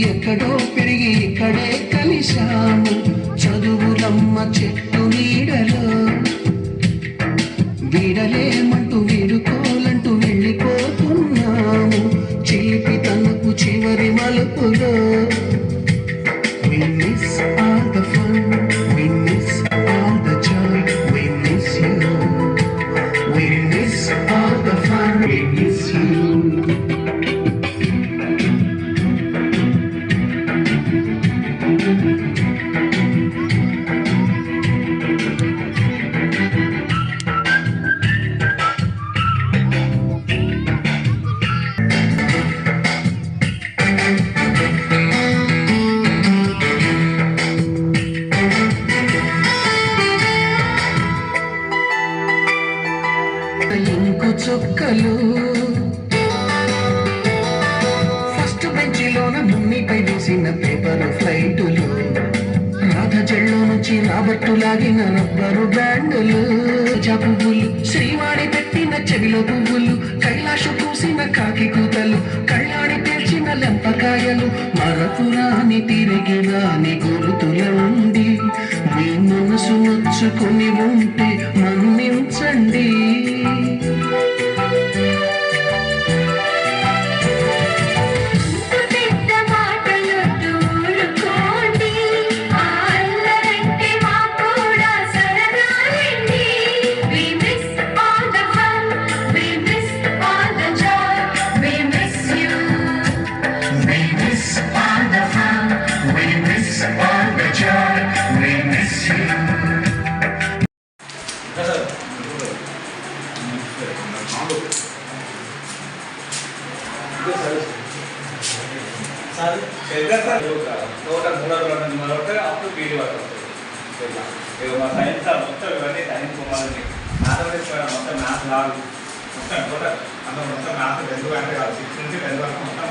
ఎక్కడో పెరిగి ఇక్కడే కలిశాము చదువులమ్మ చెట్టు నీడలో వీడలేమంటూ వీడుకోలంటూ వెళ్ళిపోతున్నాము చిలిపి తనకు చివరి మలుపులో We miss all the fun, we miss all the joy, we miss you. We miss all the fun, we miss you. Ink చుక్కలు ఫస్ట్ బెంచిలోన మున్నిపై వేసిన పేపర్ ఫ్లైటులు రాధ చెళ్ళు నుంచి రాబట్టు లాగిన రబ్బరు బ్యాండులు పువ్వులు శ్రీవాణి పెట్టిన చెవిలో పువ్వులు కైలాషు పూసిన కాకి కూతలు కళ్ళాడి తెచ్చిన లెంపకాయలు మరపురాని తిరిగి రాని గురుతులండి మీ మనసు నొచ్చుకుని ఉంటే మన్నించండి మొత్తం మ్యాథ్స్ 2 అంటే 6 నుంచి 10 వరకు మొత్తం